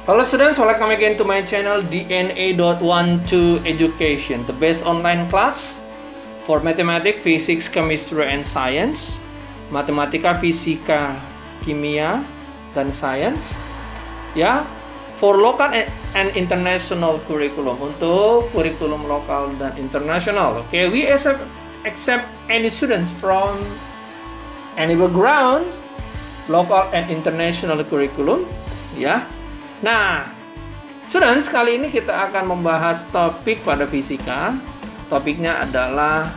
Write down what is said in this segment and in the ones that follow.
Hello students, welcome again to my channel DNA.12 Education, the best online class for mathematics, physics, chemistry, and science, matematika, fisika, kimia, dan science, ya, for local and international curriculum, untuk kurikulum lokal dan internasional. Okay, we accept any students from any background, local and international curriculum, ya. Nah, students, kali ini kita akan membahas topik pada fisika. Topiknya adalah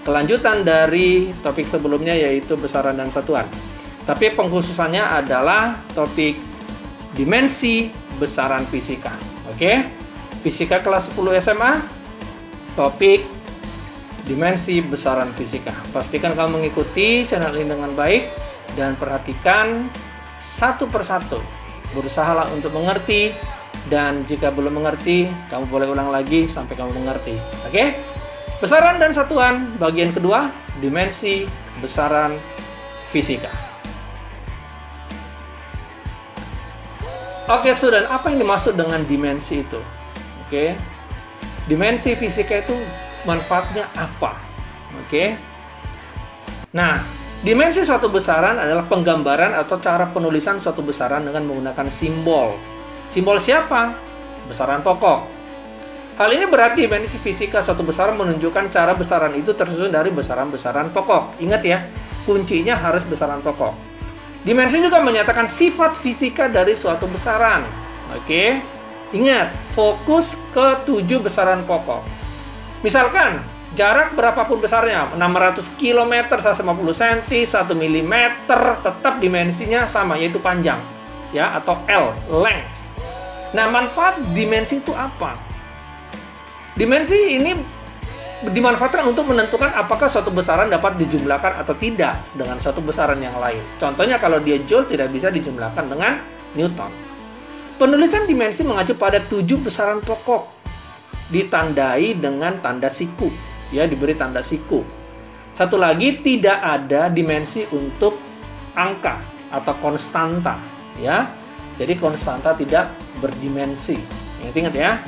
kelanjutan dari topik sebelumnya, yaitu besaran dan satuan. Tapi pengkhususannya adalah topik dimensi besaran fisika. Oke? Fisika kelas 10 SMA, topik dimensi besaran fisika. Pastikan kamu mengikuti channel ini dengan baik dan perhatikan satu persatu. Berusahalah untuk mengerti, dan jika belum mengerti, kamu boleh ulang lagi sampai kamu mengerti. Oke? Besaran dan satuan, bagian kedua, dimensi besaran fisika. Oke, student, apa yang dimaksud dengan dimensi itu? Oke? Dimensi fisika itu manfaatnya apa? Oke? Nah, dimensi suatu besaran adalah penggambaran atau cara penulisan suatu besaran dengan menggunakan simbol. Simbol siapa? Besaran pokok. Hal ini berarti dimensi fisika suatu besaran menunjukkan cara besaran itu tersusun dari besaran-besaran pokok. Ingat ya, kuncinya harus besaran pokok. Dimensi juga menyatakan sifat fisika dari suatu besaran. Oke? Ingat, fokus ke 7 besaran pokok. Misalkan, jarak berapapun besarnya, 600 km, 150 cm, 1 mm, tetap dimensinya sama, yaitu panjang, ya, atau L, length. Nah, manfaat dimensi itu apa? Dimensi ini dimanfaatkan untuk menentukan apakah suatu besaran dapat dijumlahkan atau tidak dengan suatu besaran yang lain. Contohnya, kalau dia joule tidak bisa dijumlahkan dengan Newton. Penulisan dimensi mengacu pada 7 besaran pokok, ditandai dengan tanda siku. Ya, diberi tanda siku. Satu lagi, tidak ada dimensi untuk angka atau konstanta, ya. Jadi konstanta tidak berdimensi. Ingat ya.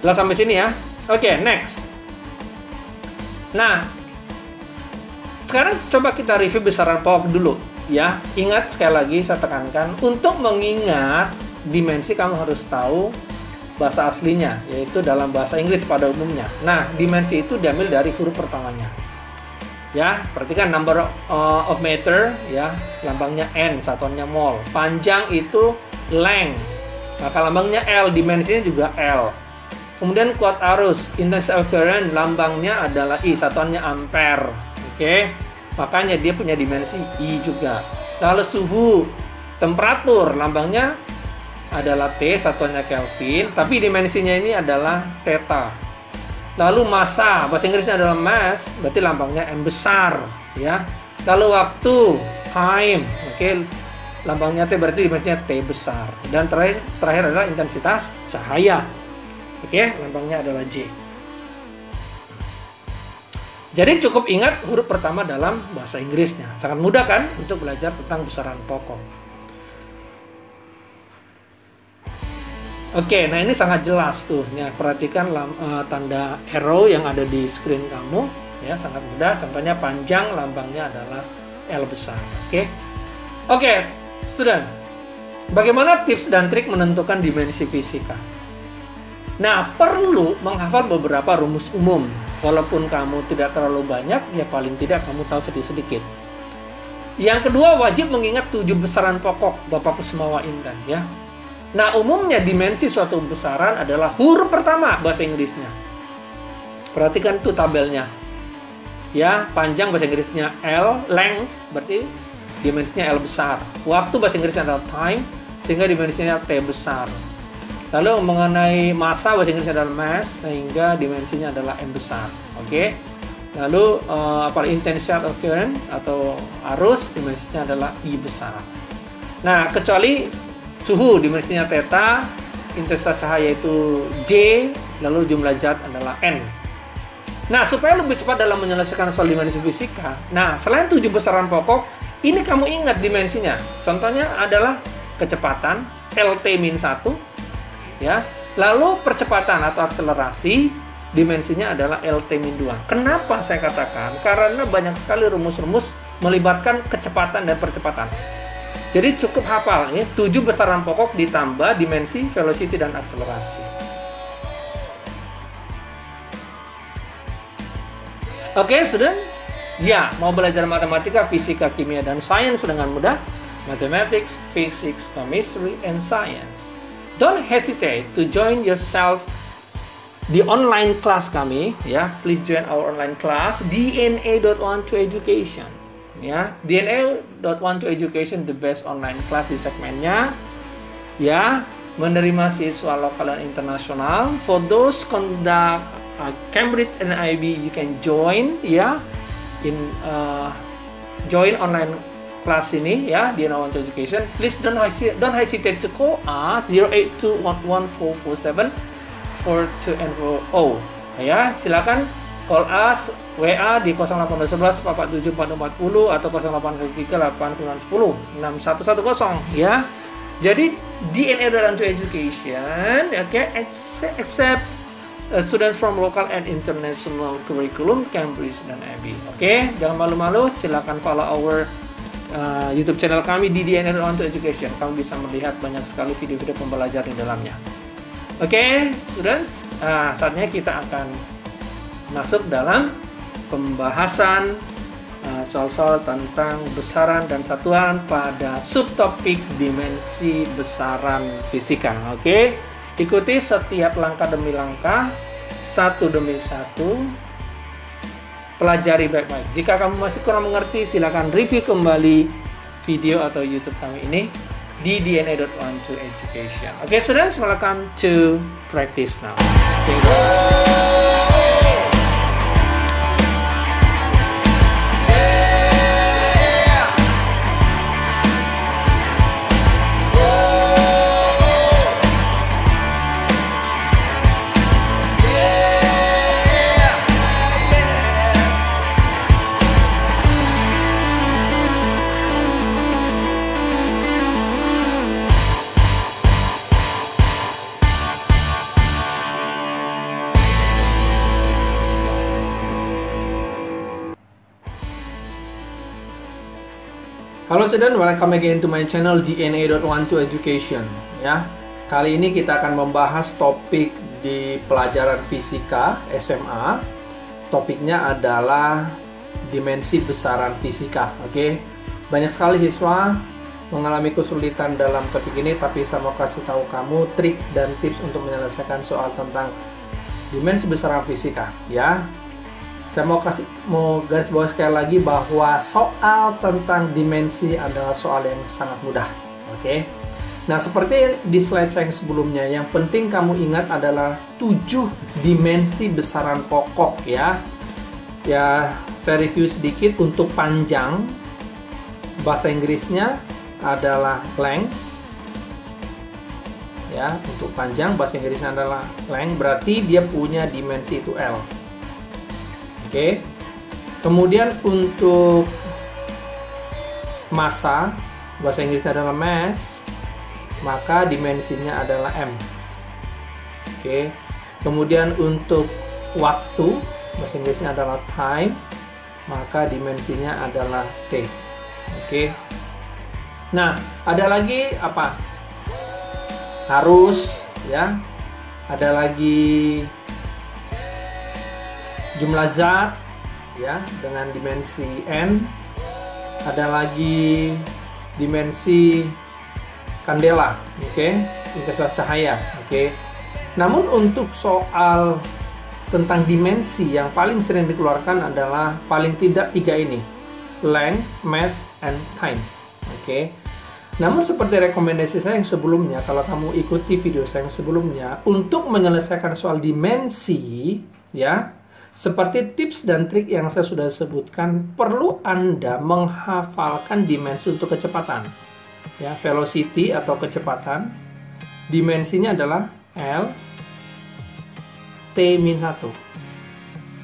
Jelas sampai sini ya. Oke, next. Nah, sekarang coba kita review besaran pokok dulu, ya. Ingat, sekali lagi saya tekankan, untuk mengingat dimensi kamu harus tahu bahasa aslinya, yaitu dalam bahasa Inggris pada umumnya. Nah, dimensi itu diambil dari huruf pertamanya. Ya, perhatikan number of meter, ya, lambangnya N, satuannya mol. Panjang itu length, maka lambangnya L, dimensinya juga L. Kemudian kuat arus, intensity of current, lambangnya adalah I, satuannya ampere. Oke, makanya dia punya dimensi I juga. Lalu suhu, temperatur, lambangnya adalah T, satuannya Kelvin, tapi dimensinya ini adalah theta. Lalu massa, bahasa Inggrisnya adalah mass, berarti lambangnya M besar, ya. Lalu waktu, time, oke, lambangnya T, berarti dimensinya T besar. Dan terakhir adalah intensitas cahaya, oke, lambangnya adalah J. Jadi cukup ingat huruf pertama dalam bahasa Inggrisnya. Sangat mudah kan untuk belajar tentang besaran pokok. Oke, nah ini sangat jelas tuh. Ya, perhatikan tanda arrow yang ada di screen kamu, ya, sangat mudah. Contohnya panjang, lambangnya adalah L besar. Oke, student. Bagaimana tips dan trik menentukan dimensi fisika? Nah, perlu menghafal beberapa rumus umum. Walaupun kamu tidak terlalu banyak, ya paling tidak kamu tahu sedikit-sedikit. Yang kedua, wajib mengingat 7 besaran pokok, Bapak Kusmawa Intan, ya. Nah, umumnya dimensi suatu besaran adalah huruf pertama bahasa Inggrisnya. Perhatikan tuh tabelnya. Ya, panjang bahasa Inggrisnya L, length berarti dimensinya L besar. Waktu bahasa Inggrisnya adalah time, sehingga dimensinya T besar. Lalu mengenai massa bahasa Inggrisnya adalah mass, sehingga dimensinya adalah M besar. Oke. Lalu intensity of current atau arus, dimensinya adalah I besar. Nah, kecuali suhu, dimensinya theta, intensitas cahaya itu J, lalu jumlah zat adalah N. Nah, supaya lebih cepat dalam menyelesaikan soal dimensi fisika, nah, selain 7 besaran pokok, ini kamu ingat dimensinya. Contohnya adalah kecepatan, LT-1, ya. Lalu percepatan atau akselerasi dimensinya adalah LT-2. Kenapa saya katakan? Karena banyak sekali rumus-rumus melibatkan kecepatan dan percepatan. Jadi cukup hafal ini 7 besaran pokok ditambah dimensi, velocity, dan akselerasi. Oke, student? Ya, mau belajar matematika, fisika, kimia, dan sains dengan mudah? Mathematics, physics, chemistry, and science. Don't hesitate to join yourself di online class kami, ya. Please join our online class DNA.1-to-Education, ya. DNA.1-to-Education, the best online class di segmennya, ya. Menerima siswa lokal dan internasional. For those conduct Cambridge and IB, you can join, ya, in join online kelas ini, ya, di DNA.1-to-Education. Please don't hesitate to call us 082114420, ya. Silakan call us WA di 0811 447 40 atau 0833 8910 6110, ya. Jadi DNA.1-to-Education, okay, accept students from local and international curriculum Cambridge dan IB. Oke, jangan malu-malu, silakan follow our YouTube channel kami di DNA.1-to-Education. Kamu bisa melihat banyak sekali video-video pembelajaran di dalamnya. Oke, students, saatnya kita akan masuk dalam pembahasan soal-soal tentang besaran dan satuan pada subtopik dimensi besaran fisika. Oke, ikuti setiap langkah demi langkah, satu demi satu. Pelajari baik-baik. Jika kamu masih kurang mengerti, silakan review kembali video atau YouTube kami ini di DNA.1-to-Education. Okay, students, welcome to practice now. Halo student, welcome again to my channel DNA.1-to-Education, ya. Kali ini kita akan membahas topik di pelajaran fisika SMA. Topiknya adalah dimensi besaran fisika. Oke. Banyak sekali siswa mengalami kesulitan dalam topik ini, tapi saya mau kasih tahu kamu trik dan tips untuk menyelesaikan soal tentang dimensi besaran fisika, ya. Saya mau garis bawah sekali lagi bahwa soal tentang dimensi adalah soal yang sangat mudah. Oke. Nah, seperti di slide saya yang sebelumnya, yang penting kamu ingat adalah 7 dimensi besaran pokok, ya. Ya, saya review sedikit untuk panjang. Bahasa Inggrisnya adalah length. Ya, untuk panjang bahasa Inggrisnya adalah length, berarti dia punya dimensi itu L. Oke. Kemudian untuk massa, bahasa Inggrisnya adalah mass, maka dimensinya adalah M. Oke. Kemudian untuk waktu, bahasa Inggrisnya adalah time, maka dimensinya adalah T. Oke. Nah, ada lagi apa? Arus, ya. Ada lagi jumlah zat, ya, dengan dimensi N. Ada lagi dimensi kandela, oke, intensitas cahaya, oke. Namun untuk soal tentang dimensi yang paling sering dikeluarkan adalah paling tidak 3 ini, length, mass, and time, oke. Namun seperti rekomendasi saya yang sebelumnya, kalau kamu ikuti video saya yang sebelumnya, untuk menyelesaikan soal dimensi, ya, seperti tips dan trik yang saya sudah sebutkan, perlu Anda menghafalkan dimensi untuk kecepatan. Ya, velocity atau kecepatan, dimensinya adalah L T-1.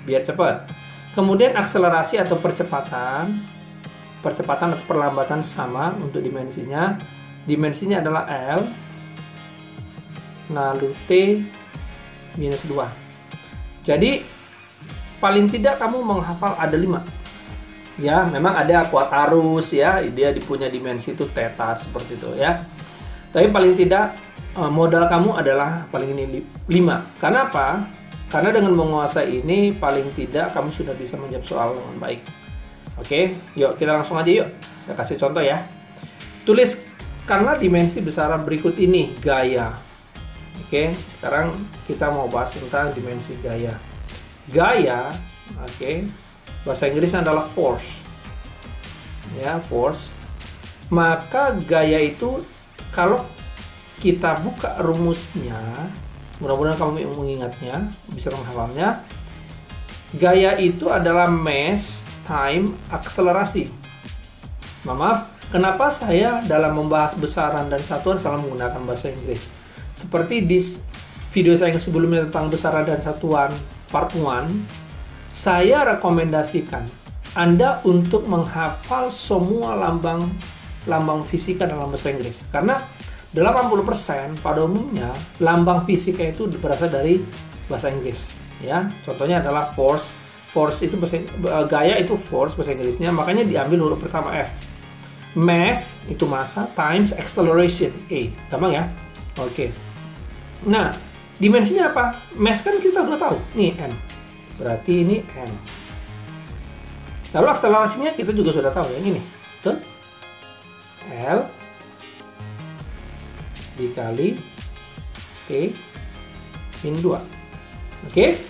Biar cepat. Kemudian akselerasi atau percepatan atau perlambatan sama untuk dimensinya. Dimensinya adalah L lalu T minus 2. Jadi paling tidak kamu menghafal ada 5. Ya, memang ada Quaternius ya, dia punya dimensi itu theta seperti itu ya. Tapi paling tidak modal kamu adalah paling ini 5. Karena apa? Karena dengan menguasai ini paling tidak kamu sudah bisa menjawab soal dengan baik. Oke, yuk kita langsung aja yuk. Saya kasih contoh ya. Tulis karena dimensi besaran berikut ini gaya. Oke, sekarang kita mau bahas tentang dimensi gaya. Gaya, oke, bahasa Inggrisnya adalah force. Ya, force. Maka gaya itu kalau kita buka rumusnya, mudah-mudahan kamu mengingatnya, bisa menghafalnya. Gaya itu adalah mass time akselerasi. Maaf, kenapa saya dalam membahas besaran dan satuan selalu menggunakan bahasa Inggris? Seperti di video saya yang sebelumnya tentang besaran dan satuan part 1, saya rekomendasikan Anda untuk menghafal semua lambang fisika dalam bahasa Inggris. Karena 80% pada umumnya lambang fisika itu berasal dari bahasa Inggris. Ya, contohnya adalah force. Force itu gaya itu force bahasa Inggrisnya, makanya diambil huruf pertama F. Mass itu massa times acceleration A. Gampang ya? Oke. Nah, dimensinya apa? Mass kan kita udah tahu. Nih M. Berarti ini M. Lalu akselerasinya kita juga sudah tahu ya, ini. Tuh. L dikali T min 2. Oke?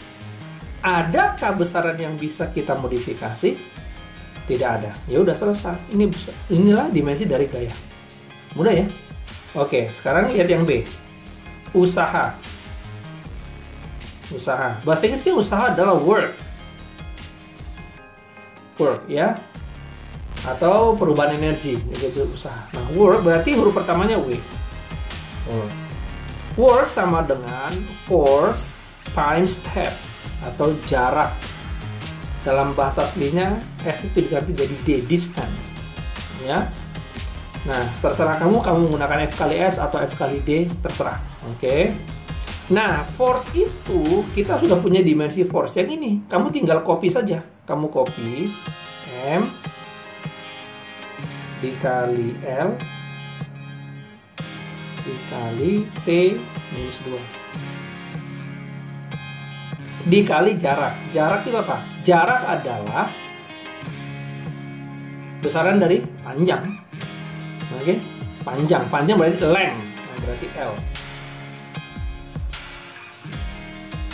Adakah besaran yang bisa kita modifikasi? Tidak ada. Ya udah selesai. Inilah dimensi dari gaya. Mudah ya? Oke, sekarang lihat yang B. Usaha. Usaha. Bahasa Inggrisnya usaha adalah work. Work ya. Atau perubahan energi, yaitu usaha. Nah, work berarti huruf pertamanya W. Work sama dengan force times step atau jarak. Dalam bahasa aslinya S itu diganti jadi D, distance. Ya. Nah, terserah kamu menggunakan F kali S atau F kali D, terserah. Oke. Nah, force itu kita sudah punya dimensi force yang ini. Kamu tinggal copy saja. Kamu copy M dikali L dikali T minus 2 dikali jarak. Jarak itu apa? Jarak adalah besaran dari panjang. Oke? Panjang berarti length. Nah, berarti L.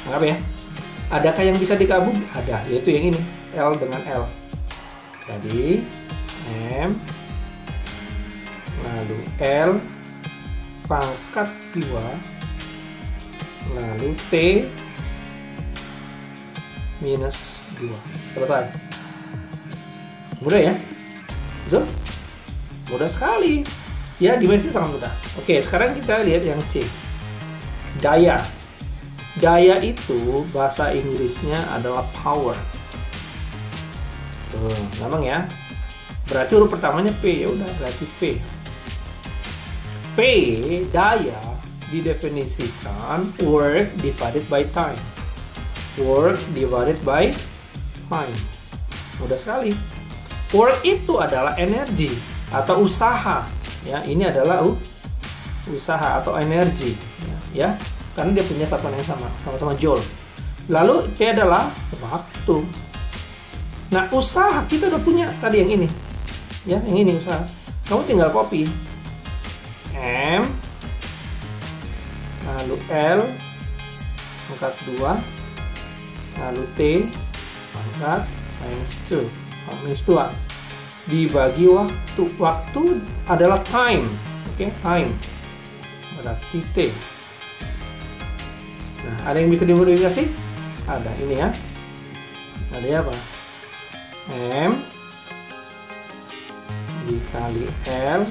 Anggap ya. Adakah yang bisa digabung? Ada, yaitu yang ini. L dengan L. Jadi M lalu L pangkat 2 lalu T minus 2. Selesai. Mudah ya? Betul? Mudah sekali. Ya, dimensi sangat mudah. Oke, sekarang kita lihat yang C. Daya. Daya itu bahasa Inggrisnya adalah power. Tuh, gampang ya. Berarti huruf pertamanya P, ya udah berarti P. P, daya didefinisikan work divided by time. Work divided by time. Mudah sekali. Work itu adalah energi atau usaha. Ya, ini adalah usaha atau energi. Ya, karena dia punya satuan yang sama-sama joule. Lalu T adalah waktu. Nah, usaha kita udah punya tadi yang ini. Ya, yang ini usaha. Kamu tinggal copy. M lalu L pangkat 2 lalu T pangkat minus 2 dibagi waktu. Waktu adalah time. Oke, time berarti T. Nah, ada yang bisa dimodifikasi? Ada, ini ya. Ada apa? M dikali L.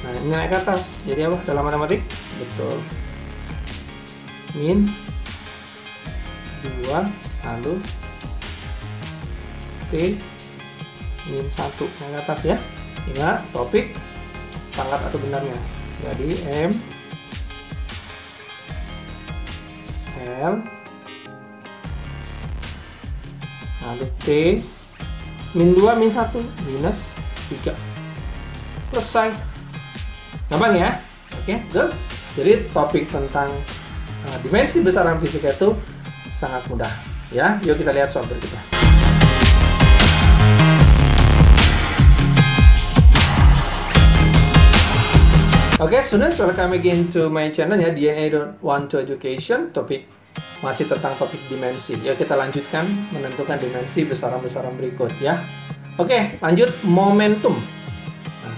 Nah, ini naik ke atas. Jadi apa dalam matematik? Betul. Min 2 lalu T min 1 naik ke atas ya. Ingat topik pangkat atau benarnya. Jadi M L, lalu T, min 2, min 1, minus 3. Selesai. Gampang ya? Oke, good. Jadi topik tentang dimensi besaran fisika itu sangat mudah. Ya, yuk kita lihat soal berikutnya. Oke, students, welcome again to my channel ya, DNA.12 Education. Topik masih tentang topik dimensi. Yuk kita lanjutkan menentukan dimensi besaran-besaran berikut ya. Oke, lanjut momentum. Nah,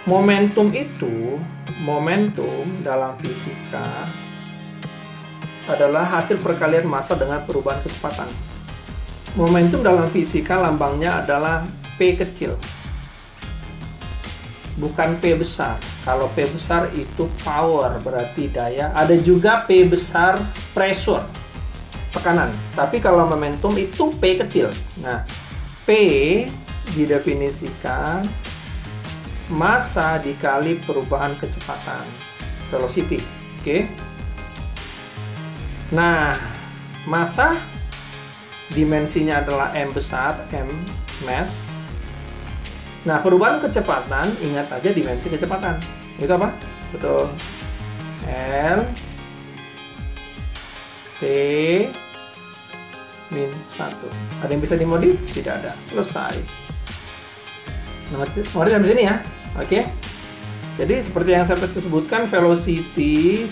momentum itu, momentum dalam fisika adalah hasil perkalian massa dengan perubahan kecepatan. Momentum dalam fisika lambangnya adalah P kecil, bukan P besar. Kalau P besar itu power, berarti daya. Ada juga P besar pressure, tekanan. Tapi kalau momentum itu P kecil. Nah, P didefinisikan massa dikali perubahan kecepatan, velocity. Oke. Nah, massa dimensinya adalah M besar, M mass. Nah, perubahan kecepatan, ingat aja dimensi kecepatan. Itu apa? Betul. L T min 1. Ada yang bisa dimodif? Tidak ada. Selesai. Ngerti sampai sini ya? Oke. Jadi seperti yang saya sebutkan, velocity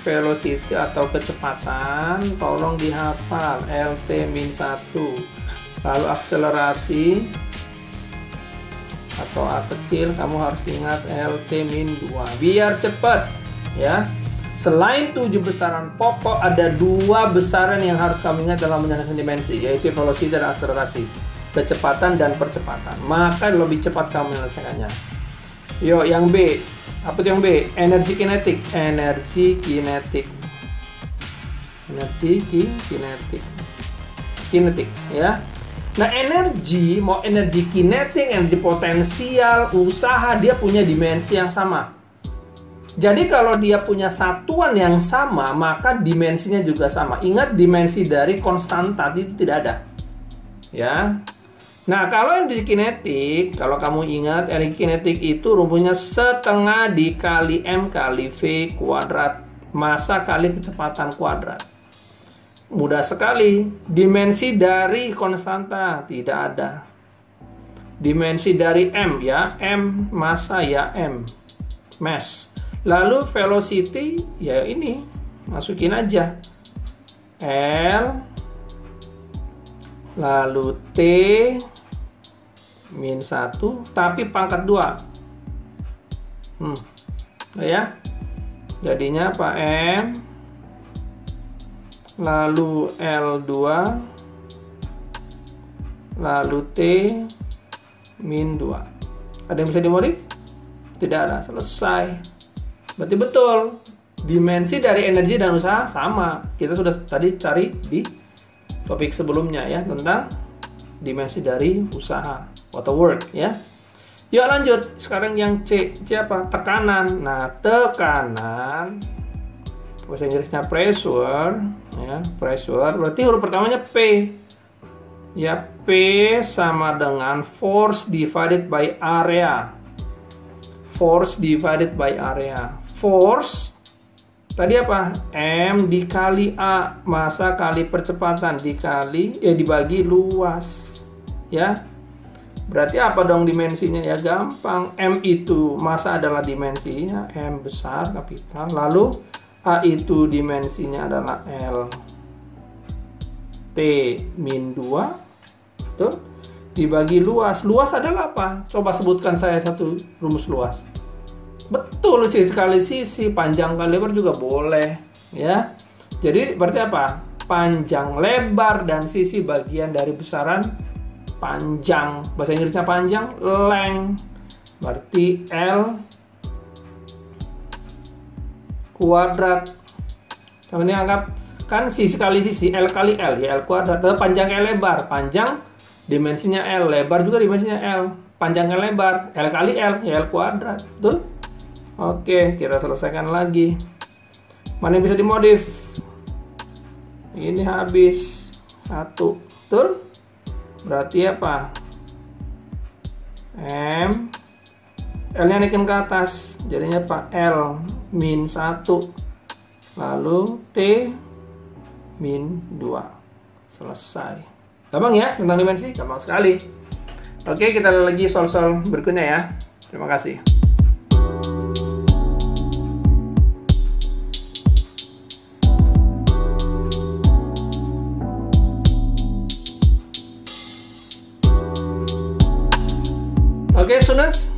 atau kecepatan, tolong dihafal. LT min 1. Lalu akselerasi atau A kecil, kamu harus ingat LT min 2 biar cepat ya. Selain 7 besaran pokok, ada 2 besaran yang harus kamu ingat dalam menyelesaikan dimensi, yaitu velocity dan akselerasi, kecepatan dan percepatan. Maka lebih cepat kamu menyelesaikannya. Yuk, yang B. Apa itu yang B? Energi kinetik. Kinetik ya. Nah, energi, mau energi kinetik, energi potensial, usaha, dia punya dimensi yang sama. Jadi kalau dia punya satuan yang sama, maka dimensinya juga sama. Ingat, dimensi dari konstanta itu tidak ada. Ya. Nah, kalau energi kinetik, kalau kamu ingat, energi kinetik itu rumusnya setengah dikali M kali V kuadrat, massa kali kecepatan kuadrat. Mudah sekali. Dimensi dari konstanta tidak ada. Dimensi dari M ya, M massa ya, M mass. Lalu velocity ya ini, masukin aja L, lalu T min 1, tapi pangkat 2. Ya. Jadinya apa? M lalu L2 lalu T min 2. Ada yang bisa dimodif? Tidak ada. Selesai. Berarti betul, dimensi dari energi dan usaha sama. Kita sudah tadi cari di topik sebelumnya ya, tentang dimensi dari usaha atau work ya. Yuk lanjut. Sekarang yang C. C apa? Tekanan. Nah, tekanan, bahasa Inggrisnya pressure ya, pressure berarti huruf pertamanya P ya. P sama dengan force divided by area. Force divided by area. Force tadi apa? M dikali A, massa kali percepatan dikali dibagi luas ya. Berarti apa dong dimensinya ya? Gampang. M itu massa adalah dimensinya, M besar kapital, lalu A itu dimensinya adalah L T min 2 tuh, dibagi luas. Luas adalah apa? Coba sebutkan saya satu rumus luas. Betul, sisi kali sisi, panjang kali lebar juga boleh ya. Jadi berarti apa? Panjang, lebar, dan sisi bagian dari besaran panjang. Bahasa Inggrisnya panjang, length. Berarti L kuadrat. Sama ini anggap kan sisi kali sisi, L kali L ya, L kuadrat. Panjang L lebar, panjang dimensinya L, lebar juga dimensinya L, panjang L lebar, L kali L ya, L kuadrat. Betul? Oke, kita selesaikan lagi. Mana yang bisa dimodif? Ini habis 1. Betul? Berarti apa? M. L-nya naikin ke atas. Jadinya apa? L min 1. Lalu T min 2. Selesai. Gampang ya tentang dimensi? Gampang sekali. Oke, kita lihat lagi soal-soal berikutnya ya. Terima kasih. Oke, students.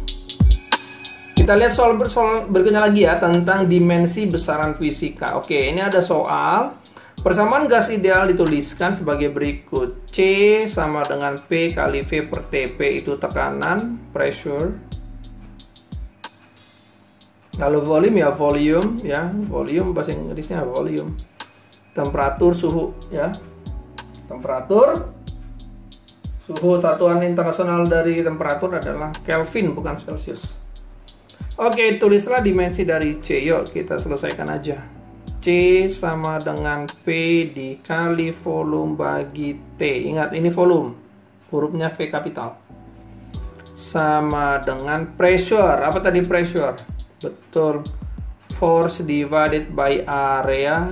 Kita lihat soal berikutnya lagi ya tentang dimensi besaran fisika. Oke, ini ada soal. Persamaan gas ideal dituliskan sebagai berikut. C sama dengan P kali V per TP itu tekanan, pressure. Lalu volume ya, volume bahasa Inggrisnya volume. Temperatur, suhu ya. Temperatur. Suhu satuan internasional dari temperatur adalah Kelvin, bukan Celcius. Oke, tulislah dimensi dari C. Yuk, kita selesaikan aja. C sama dengan P dikali volume bagi T. Ingat, ini volume. Hurufnya V kapital. Sama dengan pressure. Apa tadi pressure? Betul. Force divided by area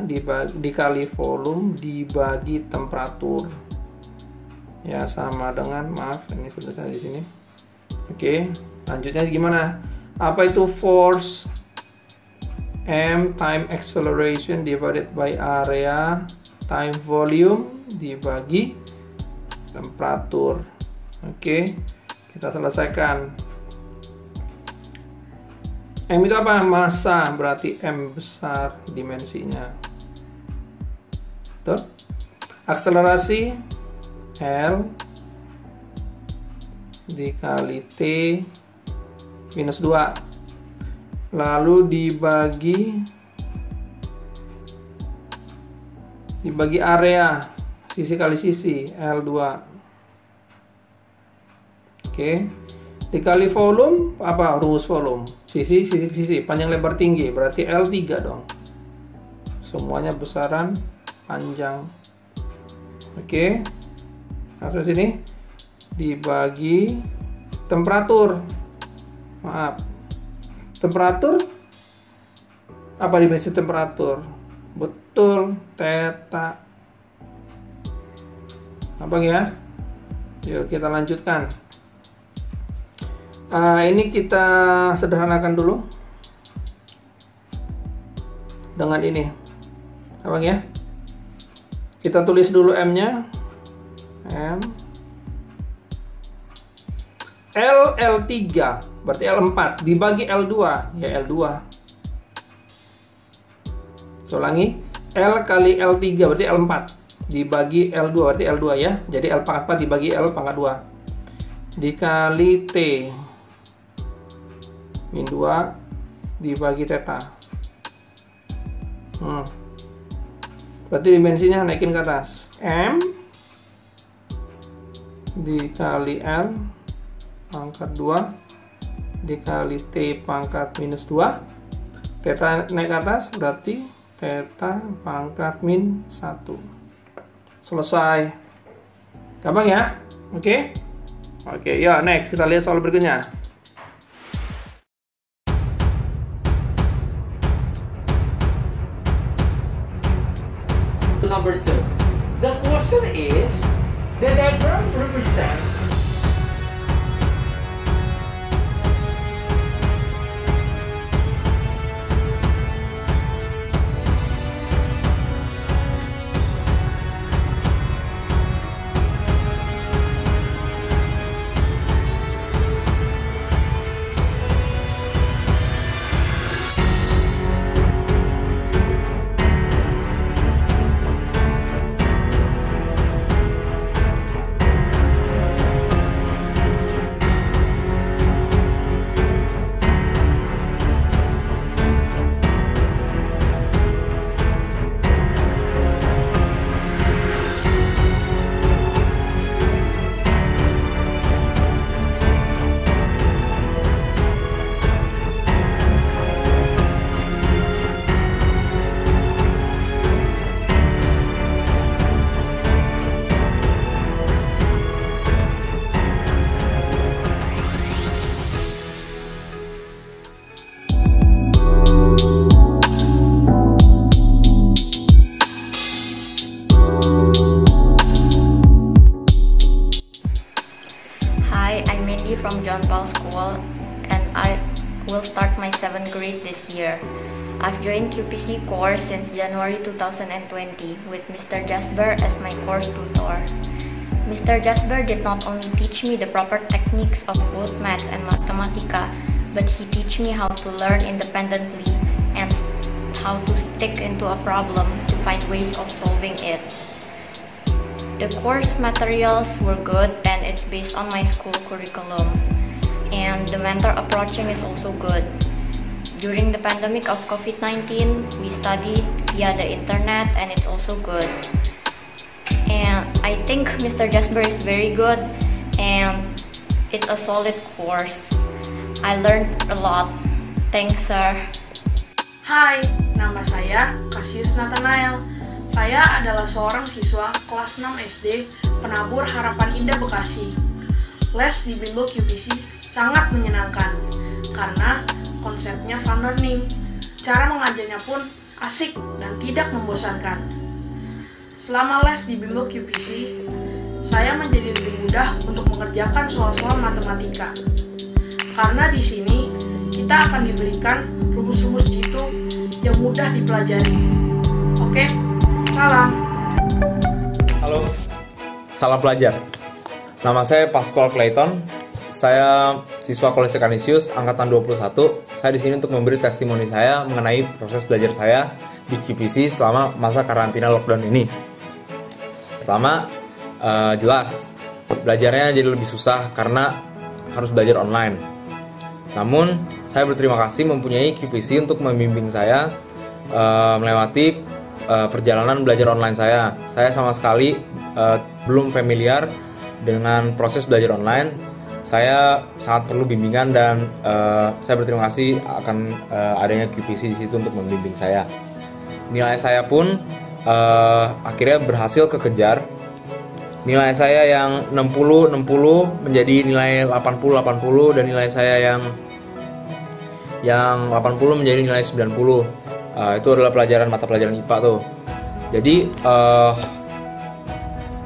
dikali volume dibagi temperatur. Ya, sama dengan, maaf, ini sudah saya di sini. Oke, lanjutnya gimana? Apa itu force? M time acceleration divided by area time volume dibagi temperatur. Oke, kita selesaikan. M itu apa? Massa, berarti M besar dimensinya. Betul? Akselerasi L dikali T minus 2, lalu dibagi area, sisi kali sisi, L2. Oke, dikali volume, apa rumus volume? Sisi panjang lebar tinggi, berarti L3 dong. Semuanya besaran panjang. Oke, langsung sini dibagi temperatur. Maaf, temperatur apa dimensi temperatur? Betul, theta. Apa ya? Yuk kita lanjutkan. Ini kita sederhanakan dulu dengan ini, apa ya? Kita tulis dulu M-nya. M L3 berarti L4 dibagi L2 ya L2. Ulangi, L kali L3 berarti L4 dibagi L2 berarti L2 ya. Jadi L pangkat 4 dibagi L pangkat 2 dikali T min 2 dibagi theta. Berarti dimensinya naikin ke atas. M dikali L pangkat 2 dikali T pangkat minus 2. Theta naik ke atas berarti theta pangkat min 1. Selesai. Gampang ya? Oke? Oke, ya next kita lihat soal berikutnya. Number 2. The question is, the diagram represents April and I will start my 7th grade this year. I've joined QPC course since January 2020 with Mr. Jasper as my course tutor. Mr. Jasper did not only teach me the proper techniques of both maths and mathematica, but he teach me how to learn independently and how to stick into a problem to find ways of solving it. The course materials were good and it's based on my school curriculum. And the mentor approaching is also good. During the pandemic of COVID-19, we studied via the internet and it's also good. And I think Mr. Jasper is very good and it's a solid course. I learned a lot. Thanks, sir. Hai, nama saya Cassius Nathanael. Saya adalah seorang siswa kelas 6 SD Penabur Harapan Indah Bekasi. Les di Bimbel QPC sangat menyenangkan karena konsepnya fun learning. Cara mengajarnya pun asik dan tidak membosankan. Selama les di Bimbel QPC, saya menjadi lebih mudah untuk mengerjakan soal-soal matematika. Karena di sini kita akan diberikan rumus-rumus jitu yang mudah dipelajari. Oke, salam. Halo, salam pelajar. Nama saya Pascual Clayton. Saya siswa Kolese Canisius angkatan 21. Saya di sini untuk memberi testimoni saya mengenai proses belajar saya di QPC selama masa karantina lockdown ini. Pertama, jelas belajarnya jadi lebih susah karena harus belajar online. Namun, saya berterima kasih mempunyai QPC untuk membimbing saya melewati perjalanan belajar online saya. Saya sama sekali belum familiar dengan proses belajar online. Saya sangat perlu bimbingan dan saya berterima kasih akan adanya QPC di situ untuk membimbing saya. Nilai saya pun akhirnya berhasil kekejar. Nilai saya yang 60 menjadi nilai 80 dan nilai saya yang 80 menjadi nilai 90. Itu adalah mata pelajaran IPA tuh. Jadi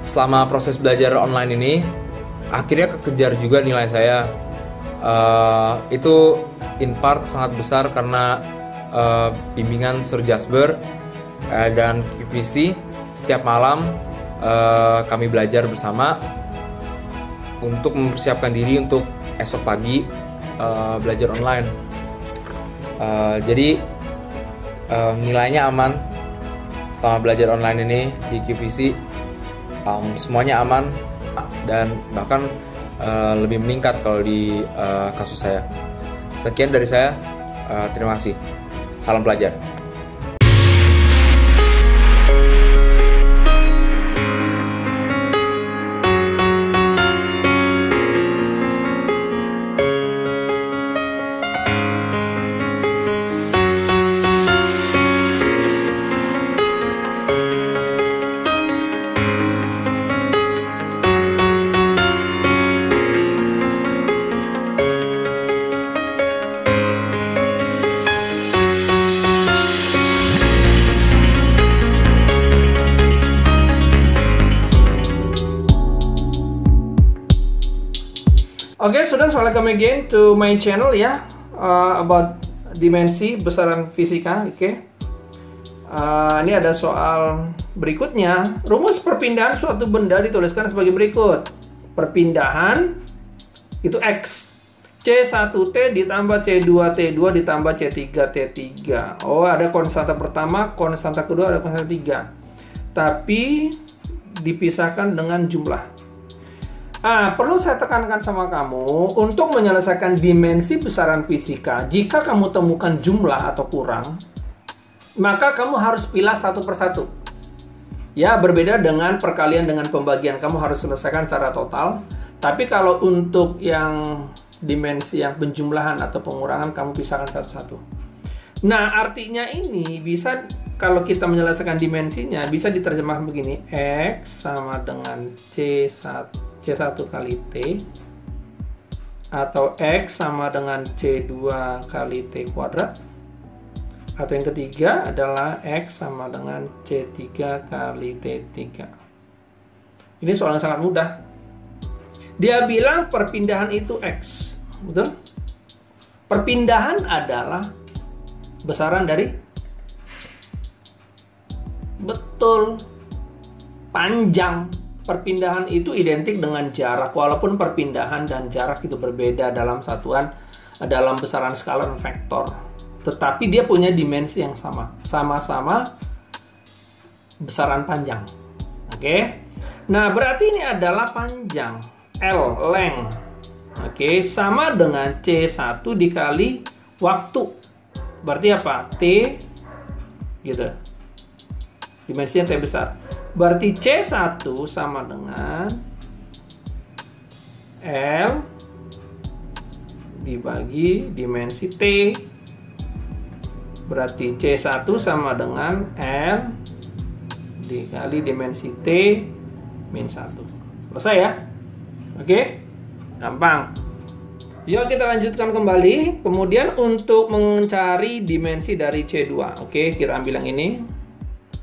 selama proses belajar online ini akhirnya kekejar juga nilai saya. Itu in part sangat besar karena bimbingan Sir Jasper dan QPC. Setiap malam kami belajar bersama untuk mempersiapkan diri untuk esok pagi belajar online. Jadi nilainya aman selama belajar online ini di QPC. Semuanya aman dan bahkan lebih meningkat kalau di kasus saya. Sekian dari saya, terima kasih. Salam pelajar. Okay, students, welcome again to my channel ya, about dimensi besaran fisika. Oke. Ini ada soal berikutnya. Rumus perpindahan suatu benda dituliskan sebagai berikut. Perpindahan itu X. C1T ditambah C2T2 ditambah C3T3. Oh, ada konstanta pertama, konstanta kedua, ada konstanta 3. Tapi dipisahkan dengan jumlah. Perlu saya tekankan sama kamu, untuk menyelesaikan dimensi besaran fisika, jika kamu temukan jumlah atau kurang, maka kamu harus pilah satu persatu. Ya, berbeda dengan perkalian dengan pembagian, kamu harus selesaikan secara total. Tapi kalau untuk yang dimensi yang penjumlahan atau pengurangan, kamu pisahkan satu-satu. Nah, artinya ini bisa, kalau kita menyelesaikan dimensinya, bisa diterjemahkan begini. X sama dengan C1 kali T, atau X sama dengan C2 kali T kuadrat, atau yang ketiga adalah X sama dengan C3 kali T3. Ini soal yang sangat mudah. Dia bilang perpindahan itu X, betul? Perpindahan adalah besaran dari, betul, panjang. Perpindahan itu identik dengan jarak, walaupun perpindahan dan jarak itu berbeda dalam satuan, dalam besaran skala dan vektor. Tetapi dia punya dimensi yang sama, sama-sama besaran panjang. Oke. Nah, berarti ini adalah panjang, L, length. Oke, sama dengan C1 dikali waktu. Berarti apa? T, gitu. Dimensinya T besar. Berarti C1 sama dengan L dibagi dimensi T. Berarti C1 sama dengan L dikali dimensi T min 1. Selesai ya? Oke? Gampang. Yuk kita lanjutkan kembali. Kemudian untuk mencari dimensi dari C2. Oke, kita ambil yang ini.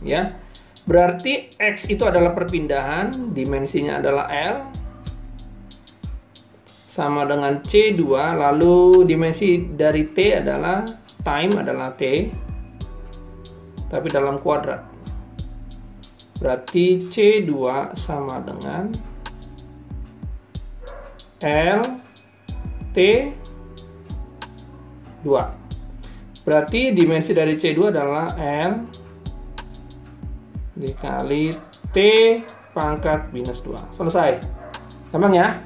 Ya. Berarti X itu adalah perpindahan, dimensinya adalah L. Sama dengan C2, lalu dimensi dari T adalah, time adalah T. Tapi dalam kuadrat. Berarti C2 sama dengan L T 2. Berarti dimensi dari C2 adalah L dikali T pangkat minus 2. Selesai. Gampang ya?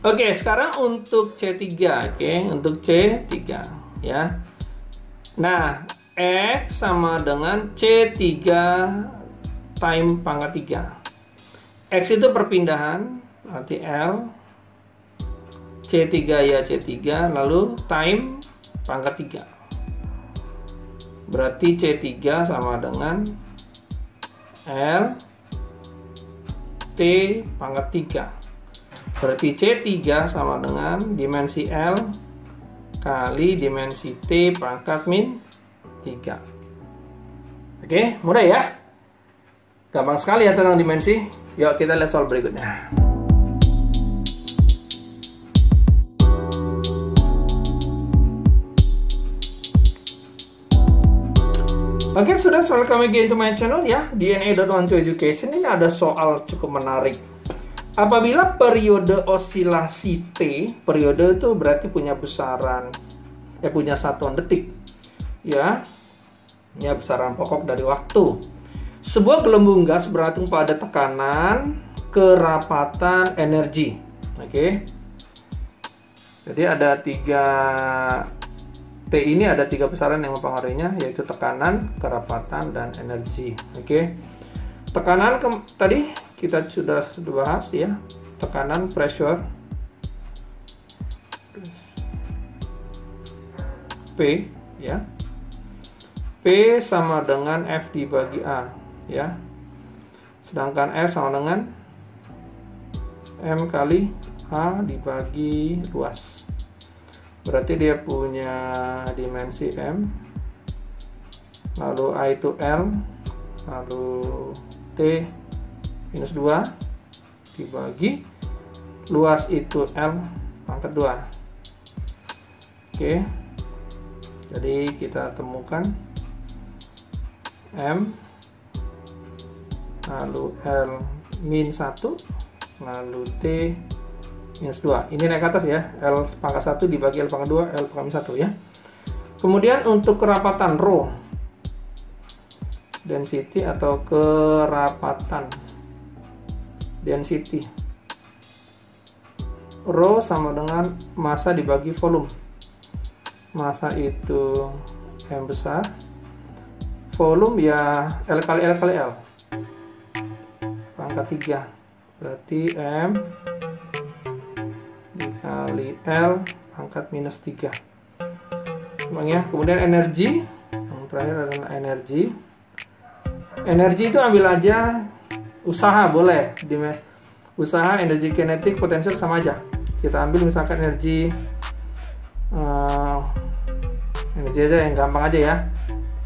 Oke, sekarang untuk C3. Oke, untuk C3 ya. Nah, X sama dengan C3 time pangkat 3. X itu perpindahan, berarti L. C3 ya C3, lalu time pangkat 3. Berarti C3 sama dengan L T pangkat 3. Berarti C3 sama dengan dimensi L kali dimensi T pangkat min 3. Oke, mudah ya? Gampang sekali ya tentang dimensi. Yuk kita lihat soal berikutnya. Oke, sudah, welcome again to my channel ya, DNA.1to-Education. Ini ada soal cukup menarik. Apabila periode osilasi T, periode itu berarti punya besaran, punya satuan detik, ya besaran pokok dari waktu. Sebuah gelembung gas bergantung pada tekanan, kerapatan, energi. Oke. Jadi ada T ini ada 3 besaran yang mempengaruhinya, yaitu tekanan, kerapatan, dan energi. Oke. Tekanan tadi kita sudah bahas ya. Tekanan, pressure, P ya. P sama dengan F dibagi A ya. Sedangkan F sama dengan M kali A dibagi luas. Berarti dia punya dimensi M, lalu A itu L, lalu T minus 2 dibagi luas itu L pangkat 2. Oke, jadi kita temukan M, lalu L min 1, lalu T minus 2. Ini naik ke atas ya. L pangkat 1 dibagi L pangkat 2, L pangkat minus 1 ya. Kemudian untuk kerapatan rho, density atau kerapatan density, rho sama dengan massa dibagi volume. Massa itu M besar, volume ya L kali L kali L pangkat 3. Berarti M dikali L pangkat minus 3. Ya. Kemudian energi, yang terakhir adalah energi. Energi itu ambil aja usaha, boleh. Usaha, energi kinetik, potensial sama aja. Kita ambil misalkan energi aja yang gampang aja ya,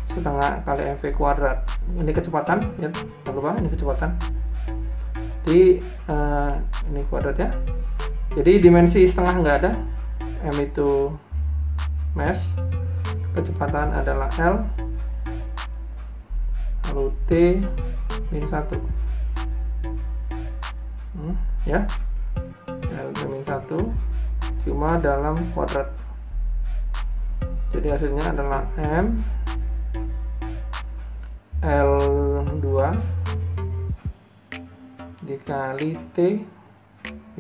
setengah kali mv kuadrat. Ini kecepatan ya, jangan lupa ini kecepatan. Jadi ini kuadrat ya. Jadi dimensi setengah nggak ada, m itu mass, kecepatan adalah L, lalu T min 1, ya, L min 1 cuma dalam kuadrat. Jadi hasilnya adalah M L2 dikali T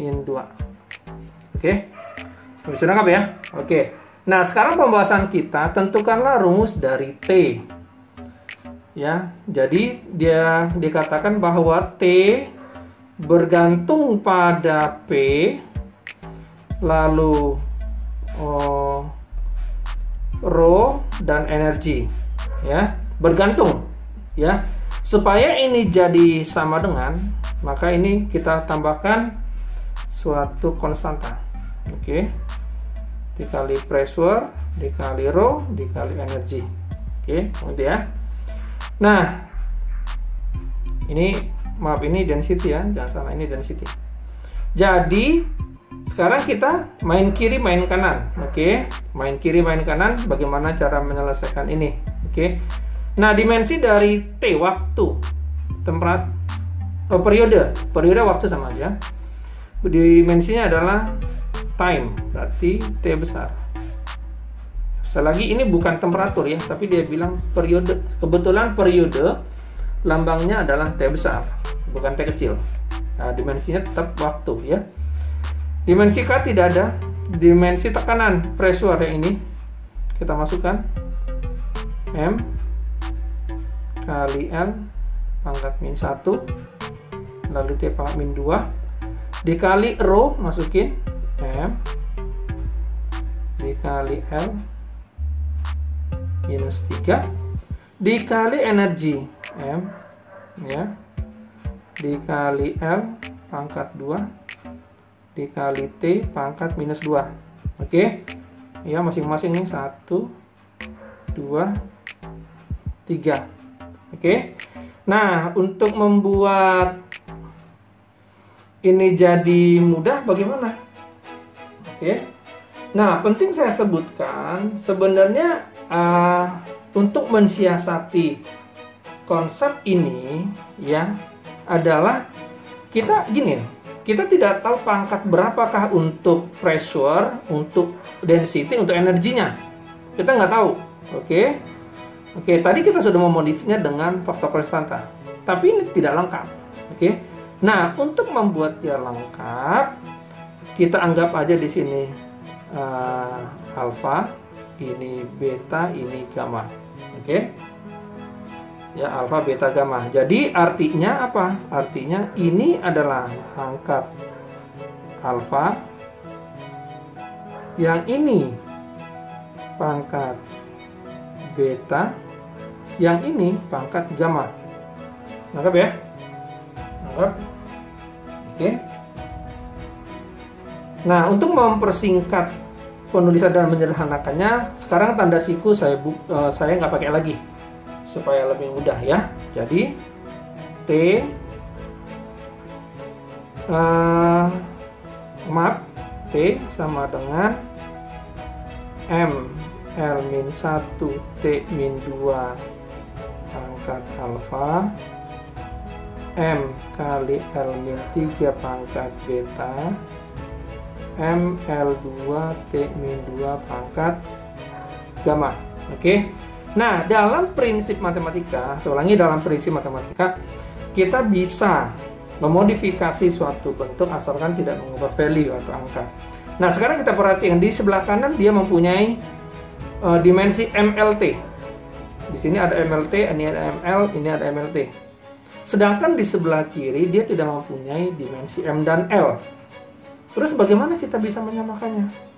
min 2. Oke, bisa nangkap ya? Oke. Nah, sekarang pembahasan kita, tentukanlah rumus dari T. Ya, jadi dia dikatakan bahwa T bergantung pada P, lalu rho dan energi, ya, bergantung, ya. Supaya ini jadi sama dengan, maka ini kita tambahkan suatu konstanta, oke, dikali pressure, dikali rho, dikali energi, oke, gitu ya. Nah, ini maaf, ini density ya, jangan salah, ini density. Jadi sekarang kita main kiri main kanan, oke, main kiri main kanan. Bagaimana cara menyelesaikan ini? Oke. Nah, dimensi dari T, waktu, periode waktu sama aja. Dimensinya adalah time, berarti T besar. Selagi ini bukan temperatur ya, tapi dia bilang periode. Kebetulan periode lambangnya adalah T besar, bukan T kecil. Nah, dimensinya tetap waktu ya. Dimensi K tidak ada. Dimensi tekanan, pressure yang ini kita masukkan M kali L pangkat min 1, lalu T pangkat min 2 dikali rho, masukin M dikali L minus 3 dikali energi M, ya, dikali L pangkat 2 dikali T pangkat minus 2. Oke, ya, masing-masing nih 1, 2, 3. Oke. Nah, untuk membuat ini jadi mudah bagaimana? Oke. Nah, penting saya sebutkan sebenarnya untuk mensiasati konsep ini ya adalah kita gini. Kita tidak tahu pangkat berapakah untuk pressure, untuk density, untuk energinya. Kita nggak tahu. Oke. Oke, tadi kita sudah memodifikasinya dengan faktor konstanta. Tapi ini tidak lengkap. Oke. Nah, untuk membuat dia lengkap, kita anggap aja di sini alfa, ini beta, ini gamma. Oke. Ya, alfa, beta, gamma. Jadi artinya apa? Artinya ini adalah pangkat alfa, yang ini pangkat beta, yang ini pangkat gamma. Nangkap ya? Nangkap? Oke. Nah, untuk mempersingkat penulisan dan menyederhanakannya, sekarang tanda siku saya nggak pakai lagi supaya lebih mudah ya. Jadi T T sama dengan M L min 1 T min 2 pangkat alfa, M kali L min 3 pangkat beta, M L2 T min 2 pangkat gamma. Oke. Nah, dalam prinsip matematika, saya ulangi, dalam prinsip matematika kita bisa memodifikasi suatu bentuk asalkan tidak mengubah value atau angka. Nah, sekarang kita perhatikan di sebelah kanan dia mempunyai dimensi MLT. Di sini ada MLT, ini ada ML, ini ada MLT. Sedangkan di sebelah kiri dia tidak mempunyai dimensi M dan L. Terus bagaimana kita bisa menyamakannya?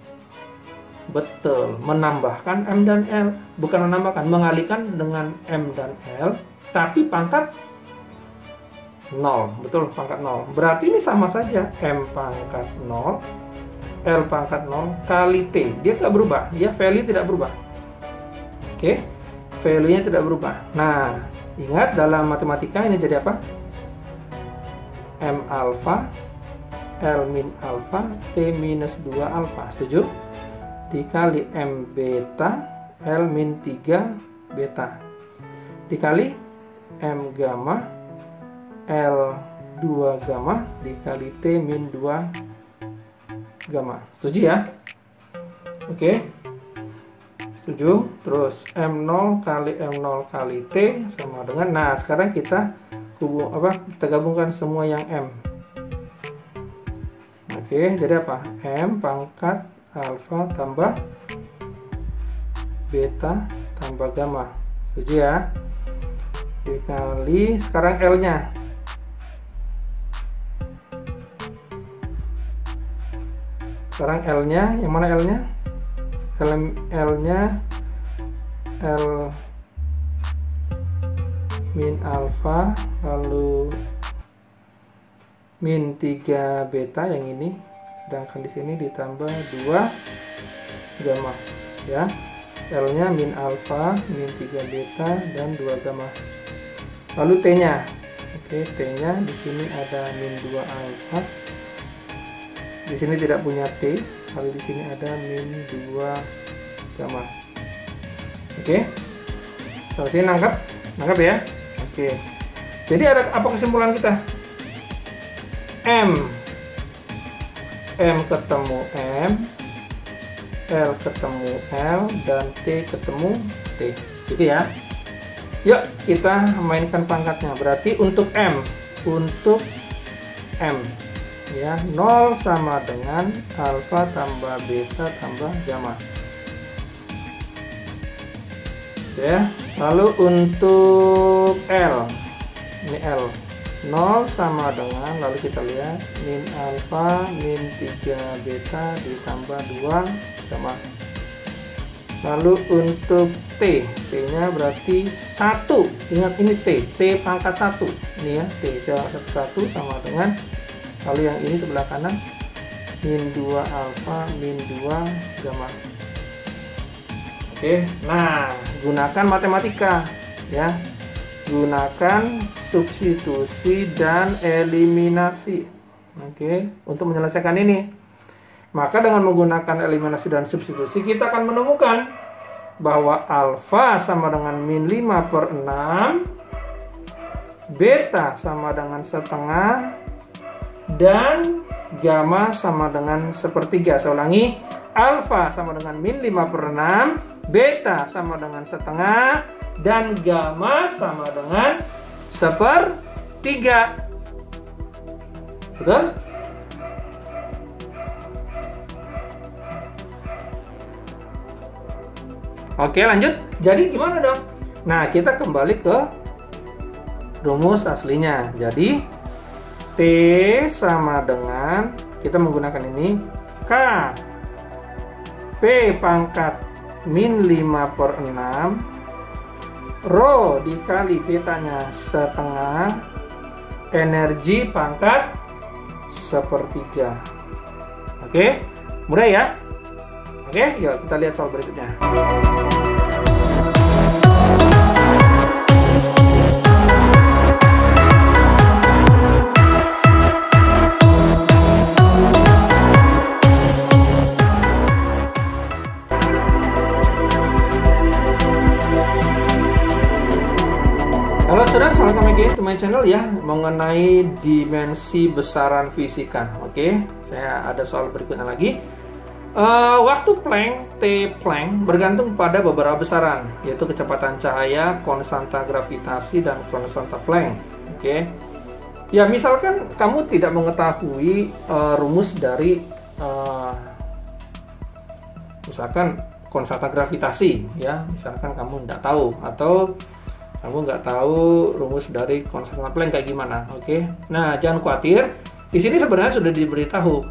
Betul, menambahkan M dan L. Bukan menambahkan, mengalihkan dengan M dan L, tapi pangkat 0. Betul, pangkat 0. Berarti ini sama saja, M pangkat 0, L pangkat 0 kali T. Dia tidak berubah, ya, value tidak berubah. Oke, value-nya tidak berubah. Nah, ingat dalam matematika ini jadi apa? M alpha, L min alpha, T minus 2 alpha. Setuju? dikali M beta L min 3 beta dikali M gamma L 2 gamma dikali T min 2 gamma. Setuju ya? Oke. Setuju? Terus M0 kali M0 kali T sama dengan, nah sekarang kita kita gabungkan semua yang M. Oke, jadi apa? M pangkat alfa tambah beta tambah gamma. Setuju ya? Dikali sekarang L-nya. Sekarang L-nya, yang mana L-nya? L-nya L min alfa lalu min 3 beta yang ini, sedangkan di sini ditambah 2 gamma ya. L-nya min alfa, min 3 beta dan 2 gamma. Lalu T-nya. Oke, T-nya di sini ada min 2 alfa. Di sini tidak punya T, lalu di sini ada min 2 gamma. Oke. Sampai sini nangkap ya. Oke. Jadi ada apa kesimpulan kita? M ketemu M, L ketemu L, dan T ketemu T. Gitu ya. Yuk kita mainkan pangkatnya. Berarti untuk M ya, 0 sama dengan alfa tambah beta tambah gamma. Ya, lalu untuk L, ini L 0 sama dengan, lalu kita lihat min alfa min 3 beta ditambah 2 gamma. Lalu untuk T nya berarti 1, ingat ini T pangkat 1 ini ya, T pangkat 1 sama dengan, lalu yang ini sebelah kanan min 2 alfa min 2 gamma. Oke, nah gunakan matematika ya, gunakan substitusi dan eliminasi. Oke, untuk menyelesaikan ini, maka dengan menggunakan eliminasi dan substitusi kita akan menemukan bahwa alfa sama dengan min 5/6, beta sama dengan setengah, dan gamma sama dengan 1/3. Saya ulangi, alfa sama dengan min 5/6, beta sama dengan setengah, dan gamma sama dengan 1/3. Betul? Oke, lanjut. Jadi gimana dong? Nah, kita kembali ke rumus aslinya. Jadi T sama dengan, kita menggunakan ini, K P pangkat min 5/6, rho dikali betanya setengah, energi pangkat 1/3. Oke, mudah ya? Oke, yuk kita lihat soal berikutnya. Halo students, welcome again to my channel ya, mengenai dimensi besaran fisika. Oke, saya ada soal berikutnya lagi. Waktu Planck, T Planck bergantung pada beberapa besaran, yaitu kecepatan cahaya, konstanta gravitasi, dan konstanta Planck. Oke, ya misalkan kamu tidak mengetahui rumus dari misalkan konstanta gravitasi, ya misalkan kamu tidak tahu, atau kamu nggak tahu rumus dari konstanta Planck kayak gimana. Oke, nah jangan khawatir, di sini sebenarnya sudah diberitahu,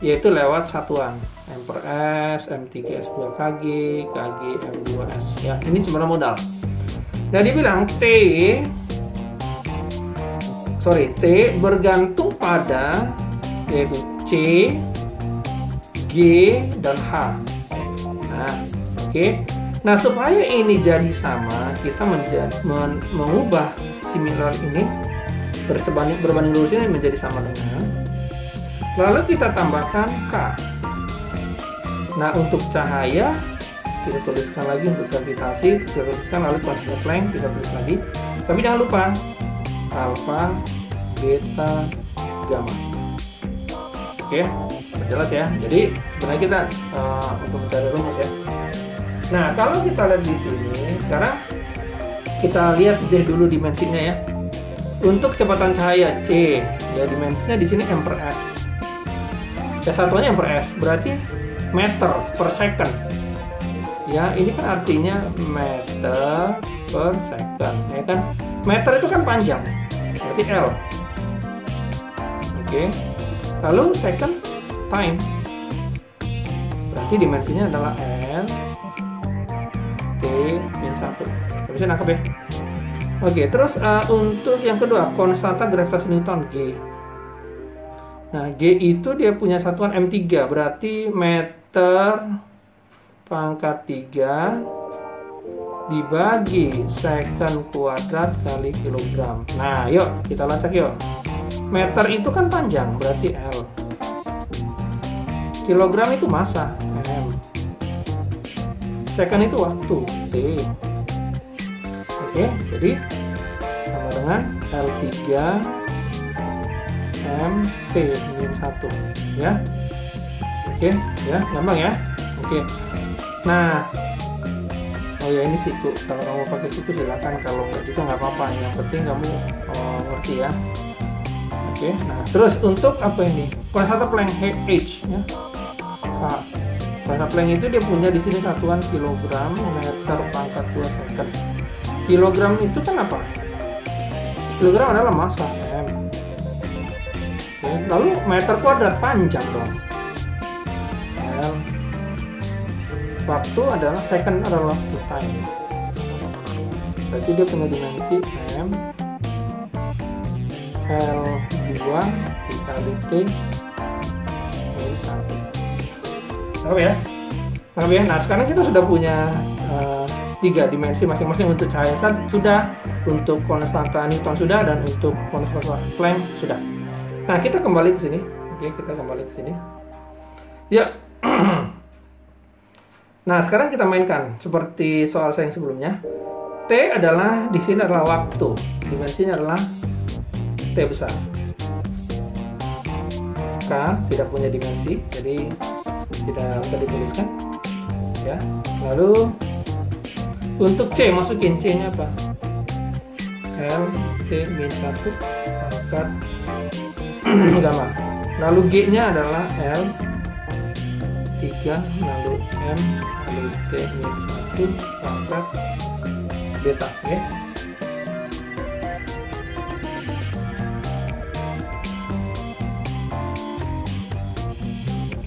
yaitu lewat satuan M/S, M3S2Kg, Kg M2S. Ya, ini sebenarnya modal. Nah, dibilang T bergantung pada yaitu C, G, dan H. Nah, oke. Nah, supaya ini jadi sama, kita mengubah similar ini berbanding lurus ini menjadi sama dengan, lalu kita tambahkan K. Nah, untuk cahaya kita tuliskan lagi, untuk gravitasi kita tuliskan, lalu constant Planck kita tulis lagi. Tapi jangan lupa alfa, beta, gamma. Oke, jelas ya. Jadi sebenarnya kita untuk mencari rumus ya. Nah, kalau kita lihat di sini, sekarang kita lihat dulu dimensinya ya. Untuk kecepatan cahaya C, ya dimensinya di sini m per s. Ya, satuannya m per s, berarti meter per second. Ya, ini kan artinya meter per second, ya kan? Meter itu kan panjang, berarti L. Oke. Lalu second time, berarti dimensinya adalah L T min 1. Bisa nangkep ya? Oke, terus untuk yang kedua, konstanta gravitasi Newton G. Nah, G itu dia punya satuan M3, berarti meter pangkat 3 dibagi second kuadrat kali kilogram. Nah, yuk kita lacak yuk. Meter itu kan panjang, berarti L. Kilogram itu massa, M. Second itu waktu, T. Oke, jadi sama dengan L3 MT min 1 ya. Oke, ya, gampang ya. Oke. Nah, oh ya, ini siku. Kalau kamu pakai siku silakan, kalau enggak juga nggak apa-apa. Yang penting kamu ngerti ya. Oke. Nah, terus untuk apa ini? Konstanta Planck H ya. Nah, konstanta Planck itu dia punya di sini satuan kilogram meter pangkat 2 second. Kilogram itu kan apa? Kilogram adalah massa M. Oke. Lalu meter kuadrat panjang dong. L. Waktu adalah second adalah waktu time. Berarti dia punya dimensi M L2 dikali T min 1. Tahu ya? Tahu ya? Nah, sekarang kita sudah punya 3 dimensi masing-masing. Untuk cahaya sudah, untuk konstanta Newton sudah, dan untuk konstanta Planck sudah. Nah, kita kembali ke sini. Oke, kita kembali ke sini. Ya. Nah, sekarang kita mainkan seperti soal saya yang sebelumnya. T adalah di sini adalah waktu. Dimensinya adalah T besar. K tidak punya dimensi, jadi tidak bisa dituliskan. Ya. Lalu untuk C, masukin C-nya apa? L T min 1 pangkat gamma. Lalu G-nya adalah L 3, lalu M, lalu T min 1 pangkat beta. Oke.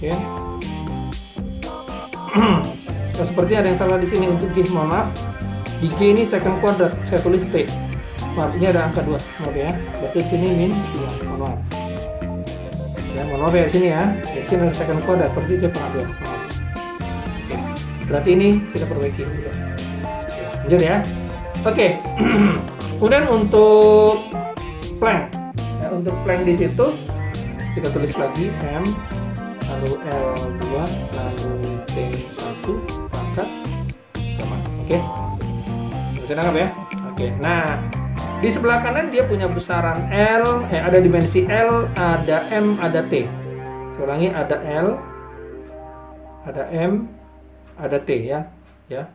Oke. Nah, seperti ada yang salah di sini untuk G, mohon maaf. Di G ini second quadrat, saya tulis T. Artinya ada angka 2, maaf ya. Berarti di sini min 2, mohon maaf. Ya, mohon maaf ya di sini ya. Di sini ada second quadrat, berarti dia pangkat 2. Maaf. Oke. Berarti ini kita perbaiki dulu. Lanjut ya. Oke. Kemudian untuk Planck. Ya, untuk Planck di situ kita tulis lagi M, lalu L2, lalu T1 pangkat gamma. Oke. Bisa nangkap ya? Oke. Nah, di sebelah kanan dia punya besaran L, ada dimensi L, ada M, ada T. Saya ulangi, ada L, ada M, ada T ya. Ya.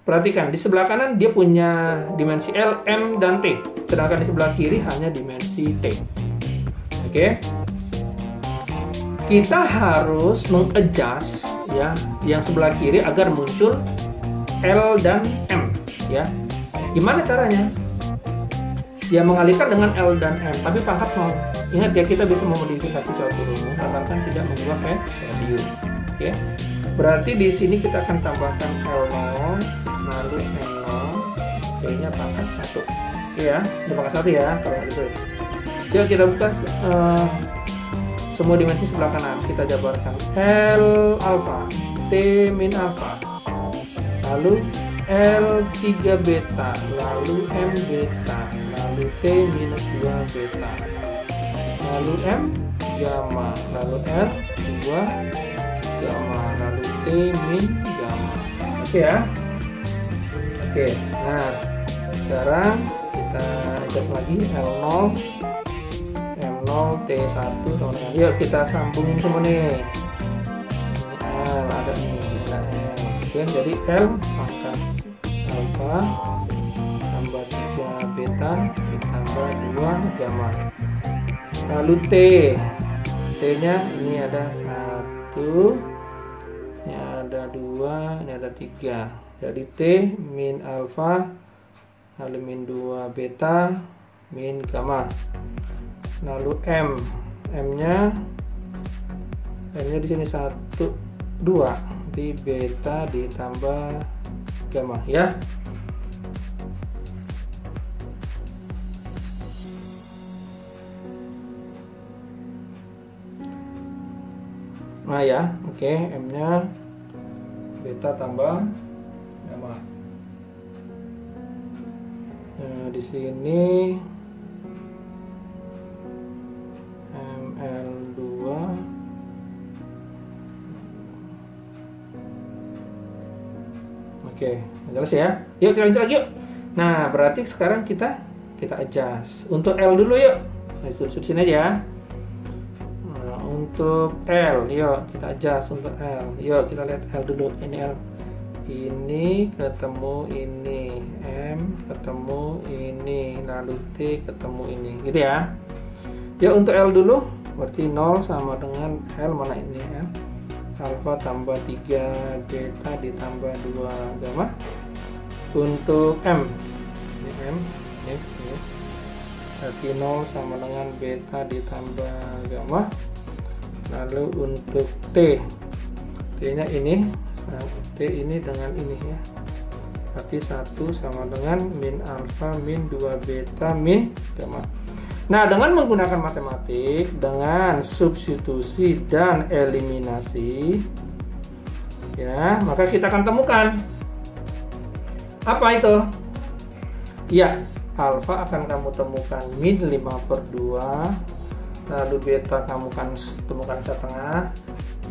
Perhatikan, di sebelah kanan dia punya dimensi L, M, dan T. Sedangkan di sebelah kiri hanya dimensi T. Oke. Kita harus mengadjust ya yang sebelah kiri agar muncul L dan M ya. Gimana caranya? Ya mengalihkan dengan L dan M, tapi pangkat 0. Ingat ya, kita bisa memodifikasi suatu rumus asalkan tidak mengubah value. Oke. Berarti di sini kita akan tambahkan L0, lalu M0, T-nya pangkat 1. Oke ya, di pangkat 1 ya kalau ditulis. Yuk kita buka semua dimensi sebelah kanan, kita jabarkan L alpha, T min alpha, lalu L3 beta, lalu M beta, lalu T minus 2 beta, lalu M gamma, lalu L 2 gamma, lalu T min gamma. Oke ya. Oke, nah sekarang kita adjust lagi L0 M0 T1 sama dengan, yuk kita sambungin semua nih. Ini L ada nih, ada L. Oke, jadi L pangkat alpha tambah 3 beta ditambah 2 gamma. Lalu T nya ini ada 1, ini ada 2, ini ada 3. Jadi T min alpha lalu min 2 beta min gamma. Lalu M nya di sini 1, 2 di beta ditambah gamma ya. Nah ya, oke, M nya beta tambah gamma. Nah, di sini ML2 oke, jelas ya. Yuk kita lanjut lagi yuk. Nah, berarti sekarang kita adjust. Untuk L dulu yuk. Nah, di sini aja ya. Nah, untuk L, yuk kita adjust untuk L. Yuk kita lihat L dulu. Ini L. Ini ketemu ini, M ketemu ini, lalu T ketemu ini, gitu ya. Ya untuk L dulu, berarti 0 sama dengan L, mana ini L? Alpha tambah 3 beta ditambah 2 gamma. Untuk M, ini M, ini. Berarti 0 sama dengan beta ditambah gamma. Lalu untuk T nya ini, nah, T ini dengan ini ya, berarti 1 sama dengan min alpha min 2 beta min gamma. Nah, dengan menggunakan matematik, dengan substitusi dan eliminasi ya, maka kita akan temukan apa itu ya. Alpha akan kamu temukan min 5/2, lalu beta kamu akan temukan setengah,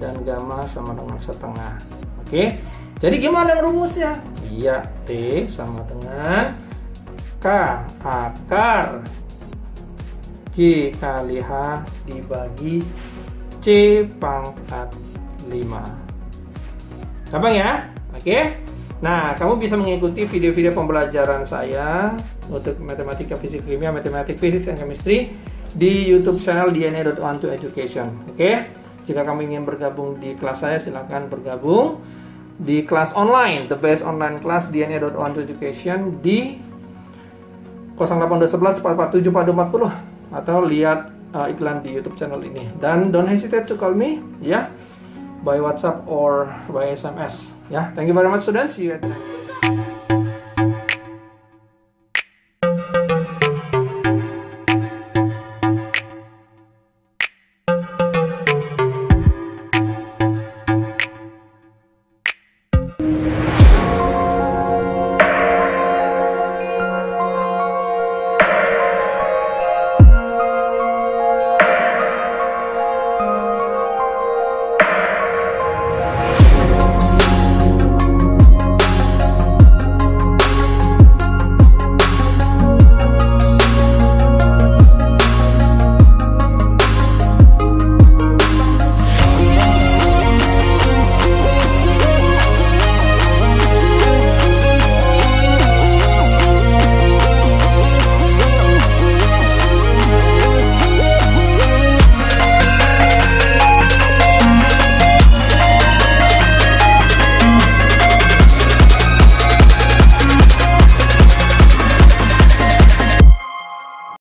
dan gamma sama dengan setengah. Oke, jadi gimana rumusnya? Iya, T sama dengan K akar G kali H dibagi C pangkat 5. Gampang ya? Oke. Nah, kamu bisa mengikuti video-video pembelajaran saya untuk matematika, fisika, kimia, matematik, physics, and chemistry di YouTube channel DNA.12education. Oke. Jika kamu ingin bergabung di kelas saya, silakan bergabung di kelas online, the best online class DNA.12education di 0811 447 4240, atau lihat iklan di YouTube channel ini. Dan don't hesitate to call me ya, by WhatsApp or by SMS ya. Thank you very much students. See you at the next.